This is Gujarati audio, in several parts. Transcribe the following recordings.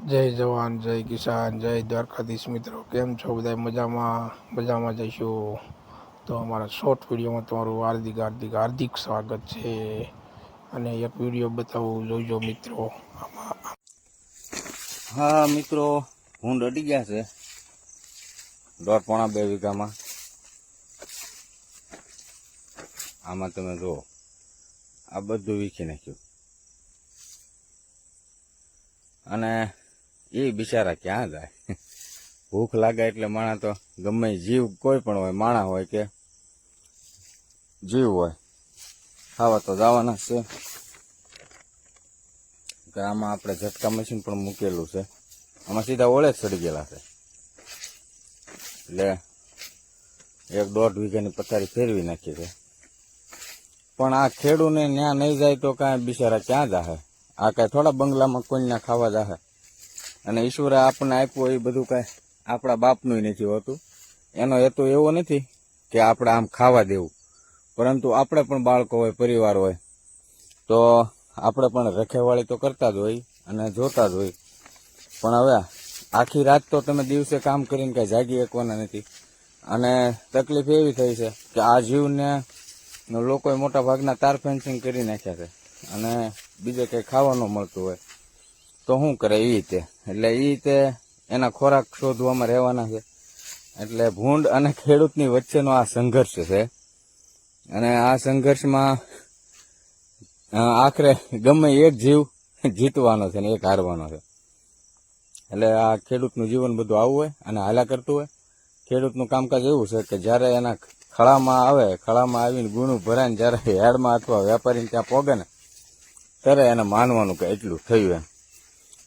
જય જવાન, જય કિસાન, જય દ્વારકાધીશ. મિત્રો કેમ છો બધા? મજામાં જઈશું. તો અમારા શોર્ટ વિડીયોમાં તમારું હાર્દિક સ્વાગત છે. અને એક વિડીયો બતાવું, જોઈજો મિત્રો. હા મિત્રો, ભૂંડ અડી ગયા છે 1.5-2 વીઘામાં. આમાં તમે જુઓ, આ બધું વીખી નાખ્યું. અને એ બિચારા ક્યાં જાય? ભૂખ લાગે એટલે માણા તો ગમે જીવ કોઈ પણ હોય, માણા હોય કે જીવ હોય, ખાવા તો જવાના છે. કે આમાં આપણે ઝટકા મશીન પણ મૂકેલું છે. આમાં સીધા ઓળે જ ચડી ગયેલા છે. એટલે 1.5 વીઘાની પથારી ફેરવી નાખી છે. પણ આ ખેડૂને ન્યા નહીં જાય તો કાંઈ બિચારા ક્યાં જાહે? આ કાંઈ થોડા બંગલામાં કોઈને ખાવા જાહે? અને ઈશ્વરે આપણને આપ્યું એ બધું કાંઈ આપણા બાપનું નથી હોતું. એનો હેતુ એવો નથી કે આપણે આમ ખાવા દેવું, પરંતુ આપણે પણ બાળકો હોય, પરિવાર હોય, તો આપણે પણ રખેવાળી તો કરતા જ હોય અને જોતા જ હોય. પણ હવે આખી રાત તો તમે દિવસે કામ કરીને કાંઈ જાગી શકવાના નથી. અને તકલીફ એવી થઈ છે કે આ જીવને લોકોએ મોટા ભાગના તાર ફેન્સિંગ કરી નાખ્યા છે. અને બીજે કંઈ ખાવા ન મળતું હોય તો શું કરે? એ રીતે એટલે એ રીતે એના ખોરાક શોધવામાં રહેવાના છે. એટલે ભૂંડ અને ખેડૂતની વચ્ચેનો આ સંઘર્ષ છે. અને આ સંઘર્ષમાં આખરે ગમે એક જીવ જીતવાનો છે ને એક હારવાનો છે. એટલે આ ખેડૂતનું જીવન બધું આવું હોય અને હાલ્યા કરતું હોય. ખેડૂતનું કામકાજ એવું છે કે જ્યારે એના ખળામાં આવે, ખળામાં આવીને ગુણું ભરાઈને જ્યારે યાર્ડમાં અથવા વેપારીને ત્યાં પોગે ને, ત્યારે એને માનવાનું કે એટલું થયું એમ.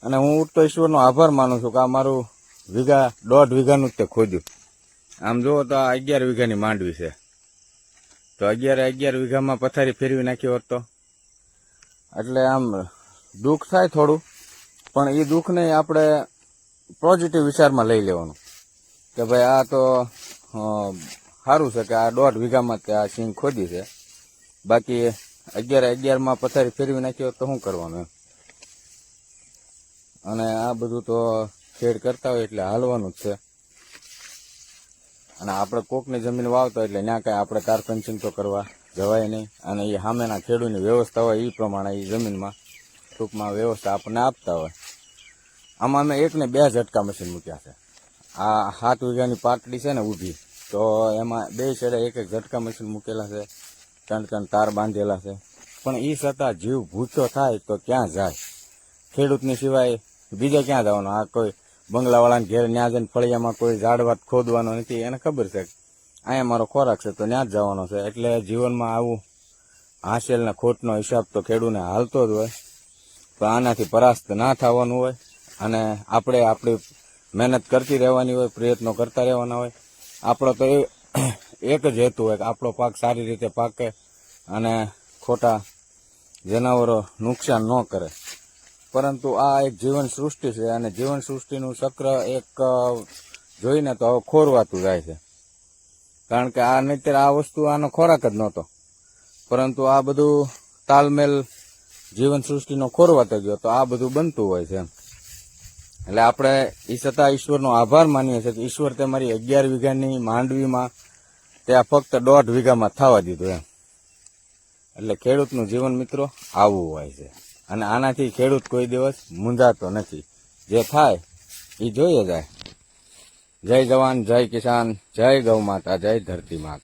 અને હું ઉઠતો ઈશ્વરનો આભાર માનું છું કે આ મારું 1.5 વીઘાનું જ તે ખોદ્યું. આમ જુઓ તો આ 11 વીઘાની માંડવી છે. તો 11 વીઘામાં પથારી ફેરવી નાખી હોત તો એટલે આમ દુઃખ થાય થોડું. પણ એ દુઃખને આપણે પોઝિટિવ વિચારમાં લઈ લેવાનું કે ભાઈ આ તો સારું છે કે આ 1.5 વીઘામાં તે આ સિંગ ખોદી છે. બાકી 11 પથારી ફેરવી નાખી હોત તો શું કરવાનું એમ. અને આ બધું તો ખેડ કરતા હોય એટલે હાલવાનું જ છે. અને આપણે કોકની જમીન વાવતા એટલે ત્યાં કાંઈ આપણે તાર ફેન્સિંગ તો કરવા જવાય નહીં. અને એ સામેના ખેડૂતની વ્યવસ્થા હોય એ પ્રમાણે એ જમીનમાં ટૂંકમાં વ્યવસ્થા આપણને આપતા હોય. આમાં અમે 1 ને 2 ઝટકા મશીન મૂક્યા છે. આ 7 વીઘાની પાટડી છે ને ઊભી, તો એમાં 2 છેડે 1 ઝટકા મશીન મૂકેલા છે. 3 તાર બાંધેલા છે. પણ એ છતાં જીવ ભૂખ્યો થાય તો ક્યાં જાય? ખેડૂતની સિવાય બીજે ક્યાં જવાનો? આ કોઈ બંગલાવાળાને ઘેર ન્યા જઈને ફળિયામાં કોઈ ઝાડવાત ખોદવાનો નથી. એને ખબર છે અહીંયા મારો ખોરાક છે તો ત્યાં જ જવાનો છે. એટલે જીવનમાં આવું હાંસેલ ને ખોટનો હિસાબ તો ખેડૂને હાલતો જ હોય. પણ આનાથી પરાસ્ત ના થવાનું હોય. અને આપણે આપણી મહેનત કરતી રહેવાની હોય, પ્રયત્નો કરતા રહેવાના હોય. આપણો તો એક જ હેતુ હોય કે આપણો પાક સારી રીતે પાકે અને ખોટા જનાવરો નુકસાન ન કરે. પરંતુ આ એક જીવન સૃષ્ટિ છે અને જીવન સૃષ્ટિનું ચક્ર એક જોઈને તો હવે ખોરવાતું જાય છે. કારણ કે આ નહીંતર આ વસ્તુ આનો ખોરાક જ નહોતો, પરંતુ આ બધું તાલમેલ જીવન સૃષ્ટિનો ખોરવાતો ગયો તો આ બધું બનતું હોય છે. એટલે આપણે એ છતાં ઈશ્વરનો આભાર માનીએ છીએ કે ઈશ્વર તે મારી 11 વીઘાની માંડવીમાં ત્યાં ફક્ત 1.5 વીઘામાં થવા દીધું એમ. એટલે ખેડૂતનું જીવન મિત્રો આવું હોય છે. અને આનાથી ખેડૂત કોઈ દિવસ મૂંઝાતો નથી. જે થાય એ જોઈએ જાય. જય જવાન, જય કિસાન, જય ગૌ માતા, જય ધરતી માતા.